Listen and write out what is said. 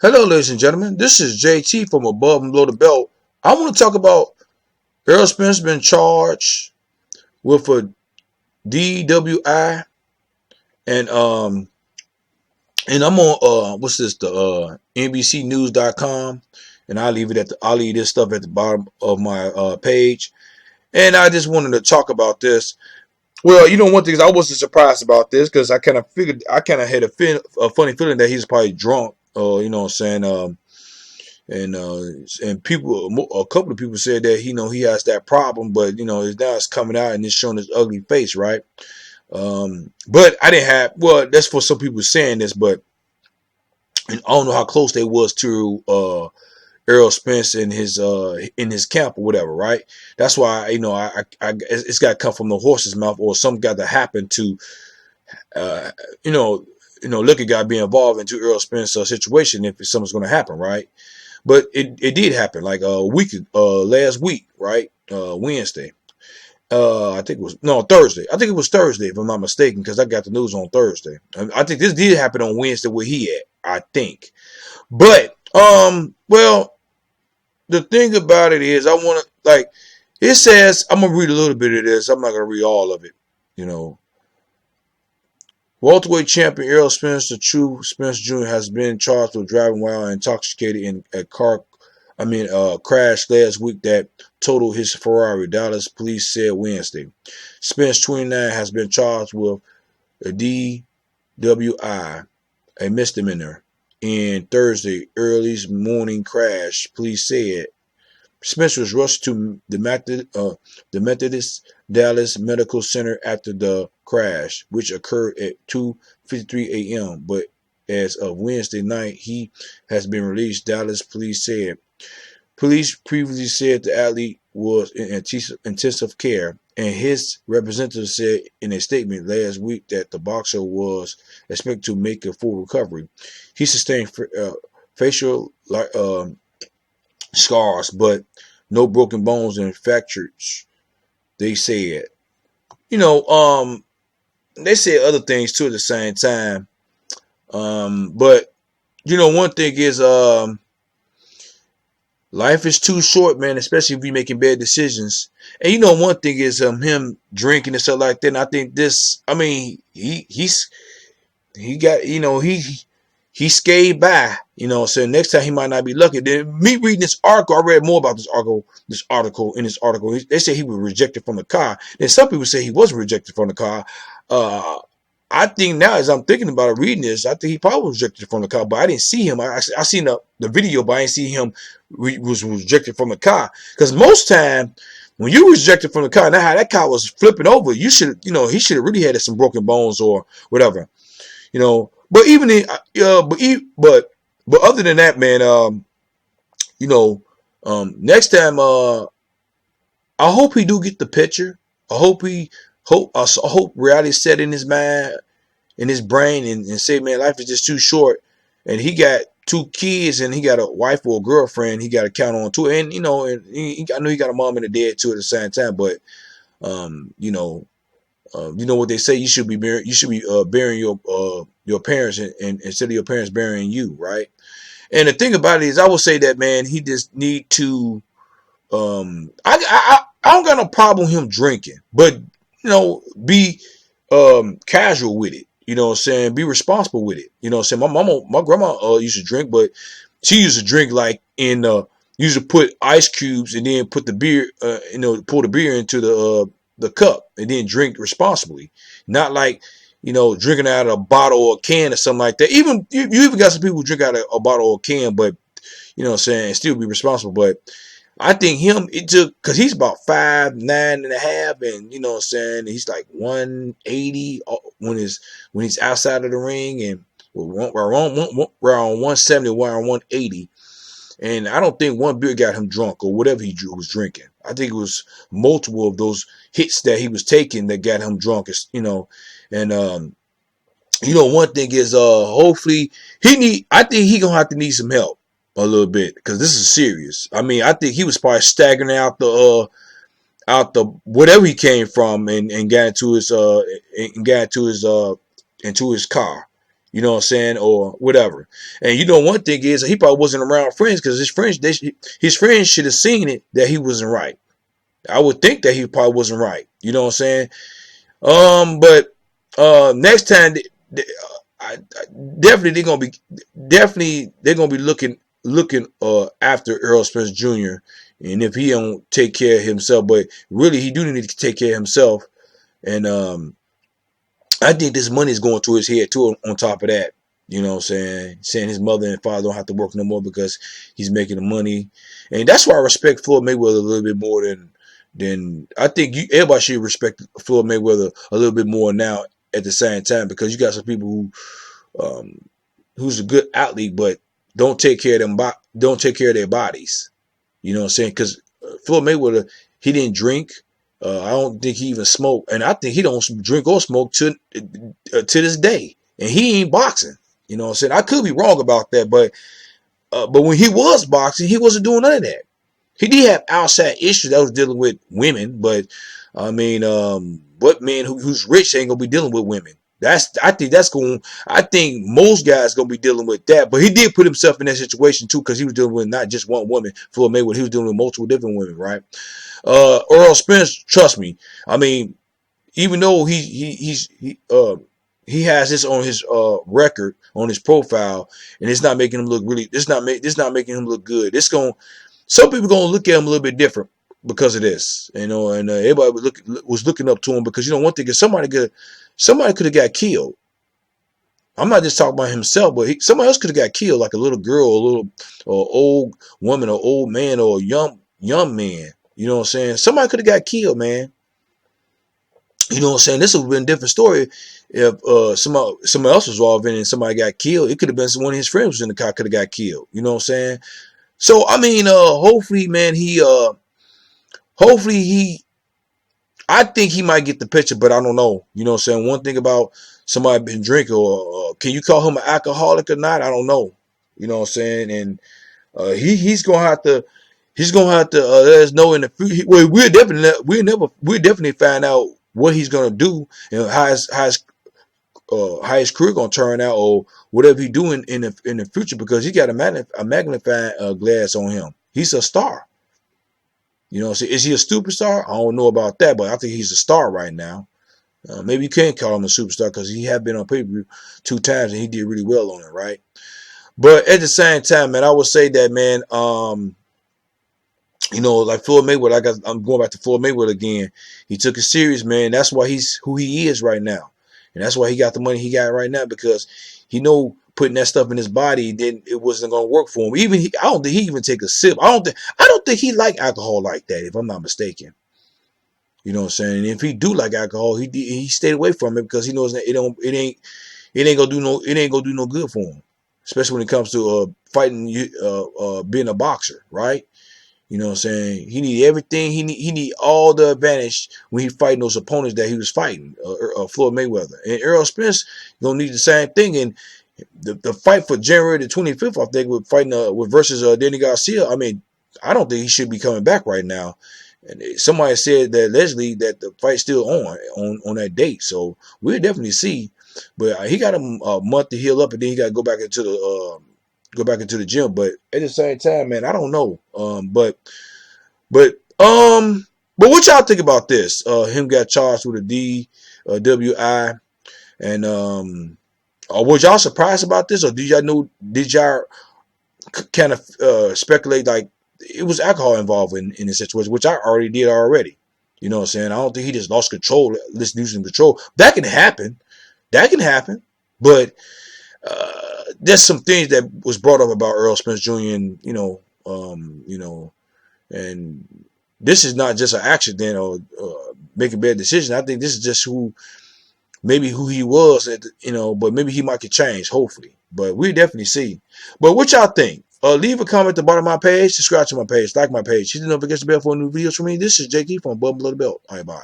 Hello, ladies and gentlemen. This is JT from Above and Below the Belt. I want to talk about Errol Spence been charged with a DWI, and I'm on what's this, the NBCnews.com, and I'll leave this stuff at the bottom of my page. And I just wanted to talk about this. Well, one thing is I wasn't surprised about this because I kind of had a funny feeling that he's probably drunk. You know what I'm saying? And a couple of people said that he has that problem, but now it's coming out and it's showing his ugly face, right? But I didn't have. Well, that's for some people saying this, but I don't know how close they was to Errol Spence in his camp or whatever, right? That's why it's got to come from the horse's mouth, or something got to happen to uh you know liquor guy be involved into Errol Spence situation if something's going to happen, right? But it did happen like a week last week, right? Wednesday. I think it was no Thursday. I think it was Thursday, if I'm not mistaken, because I got the news on Thursday. I think this did happen on Wednesday where he at, I think. But well, the thing about it is, I want to it says, I'm gonna read a little bit of this. I'm not gonna read all of it. You know, welterweight champion Errol Spence, the true Spence Jr., has been charged with driving while intoxicated in a crash last week that totaled his Ferrari, Dallas police said Wednesday. Spence, 29, has been charged with a DWI, a misdemeanor, in Thursday early morning crash, police said. Spence was rushed to the Methodist Dallas Medical Center after the crash, which occurred at 2:53 a.m. But as of Wednesday night, he has been released, Dallas police said. Police previously said the athlete was in intensive care, and his representative said in a statement last week that the boxer was expected to make a full recovery. He sustained facial scars, but no broken bones and fractures, they said. You know, they said other things too at the same time. But one thing is, life is too short, man, especially if you're making bad decisions. And one thing is him drinking and stuff like that. And I think this, I mean, he got, he skated by, so next time he might not be lucky. Then me reading this article, I read more about this article. They say he was rejected from the car. Then some people say he wasn't rejected from the car. I think now, as I'm thinking about it, reading this, I think he probably was rejected from the car, but I didn't see him. I seen the video, but I didn't see him was rejected from the car. Because most time, when you rejected from the car, now how that car was flipping over, he should have really had some broken bones or whatever. But even in, but other than that, man, next time, I hope he do get the picture. I hope reality set in his mind, in his brain, and say, man, life is just too short. And he got 2 kids, and he got a wife or a girlfriend he got to count on too. And I know he got a mom and a dad too at the same time. But what they say, you should be burying your parents, and instead of your parents burying you, right? And the thing about it is, I would say that, man, he just need to. I don't got no problem with him drinking, but be casual with it. You know what I'm saying? Be responsible with it. You know what I'm saying? My grandma used to drink, but she used to drink like used to put ice cubes and then put the beer, pour the beer into the cup and then drink responsibly. Not like, drinking out of a bottle or a can or something like that. Even you even got some people who drink out of a bottle or a can, but you know what I'm saying, and still be responsible. But I think it took, because he's about 5'9.5", and you know what I'm saying, he's like 180 when he's outside of the ring, and around 170, around 180. And I don't think one beer got him drunk or whatever he was drinking. I think it was multiple of those hits that he was taking that got him drunk. And one thing is, hopefully I think he gonna have to need some help a little bit, because this is serious. I mean, I think he was probably staggering out the whatever he came from, and got into his car. You know what I'm saying, or whatever. And you know, one thing is he probably wasn't around friends because his friends should have seen it that he wasn't right. I would think that he probably wasn't right. You know what I'm saying? But next time, definitely they're gonna be looking after Errol Spence Jr. And if he don't take care of himself, but really he do need to take care of himself. And I think this money is going to his head too. On top of that, you know what I'm saying his mother and father don't have to work no more because he's making the money, and that's why I respect Floyd Mayweather a little bit more than I think everybody should respect Floyd Mayweather a little bit more now. At the same time, because you got some people who's a good athlete, but don't take care of them. Don't take care of their bodies. You know what I'm saying? Because Floyd Mayweather, he didn't drink. I don't think he even smoked, and I think he don't drink or smoke to this day. And he ain't boxing. You know what I'm saying? I could be wrong about that, but when he was boxing, he wasn't doing none of that. He did have outside issues that was dealing with women, but I mean, what man who's rich ain't gonna be dealing with women? I think most guys gonna be dealing with that. But he did put himself in that situation too, because he was dealing with not just one woman. Floyd Mayweather, he was dealing with multiple different women, right? Errol Spence, trust me. I mean, even though he has this on his record, on his profile, and it's not making him look really. It's not making him look good. Some people gonna look at him a little bit different because of this, you know, and everybody was looking up to him because, you know, one thing is somebody could have got killed. I'm not just talking about himself, but somebody else could have got killed, like a little girl, or old woman, or old man, or a young man. You know what I'm saying? Somebody could have got killed, man. You know what I'm saying? This would have been a different story if somebody else was involved in it and somebody got killed. It could have been one of his friends was in the car could have got killed. You know what I'm saying? So I mean, hopefully, man, I think he might get the picture, but I don't know. You know what I'm saying? One thing about somebody been drinking, or can you call him an alcoholic or not? I don't know. You know what I'm saying? And he's gonna have to let us know in the future. Well, we'll definitely find out what he's gonna do and how his career gonna turn out, or whatever he doing in the future, because he got a magnifying glass on him. He's a star. You know, so is he a superstar? I don't know about that, but I think he's a star right now. Maybe you can't call him a superstar because he had been on pay-per-view 2 times and he did really well on it, right? But at the same time, man, I would say that, man, you know, like Floyd Mayweather, I'm going back to Floyd Mayweather again. He took it serious, man. That's why he's who he is right now. And that's why he got the money he got right now, because he know putting that stuff in his body, then it wasn't going to work for him. I don't think he even take a sip. I don't think he like alcohol like that, if I'm not mistaken. You know what I'm saying? And if he do like alcohol, he stayed away from it because he knows that it ain't gonna do no good for him, especially when it comes to fighting, being a boxer, right? You know what I'm saying? He need everything. He need all the advantage when he fighting those opponents that he was fighting, Floyd Mayweather. And Errol Spence gonna need the same thing. And the fight for January the 25th, I think, with fighting versus Danny Garcia. I mean, I don't think he should be coming back right now. And somebody said that allegedly that the fight's still on that date. So we'll definitely see. But he got a month to heal up, and then he got to go back into the gym. But at the same time, man, I don't know. But what y'all think about this? Him got charged with a DWI, and was y'all surprised about this, or did y'all kind of speculate like it was alcohol involved in this situation, which I already did already. You know what I'm saying? I don't think he just lost control, losing control. That can happen. But there's some things that was brought up about Errol Spence Jr. and and this is not just an accident or making a bad decision. I think this is just who he was, but maybe he might get changed, hopefully. But we definitely see. But what y'all think? Leave a comment at the bottom of my page, subscribe to my page, like my page, hit the notification bell for new videos from me. This is JT from Above Below the Belt. All right, bye.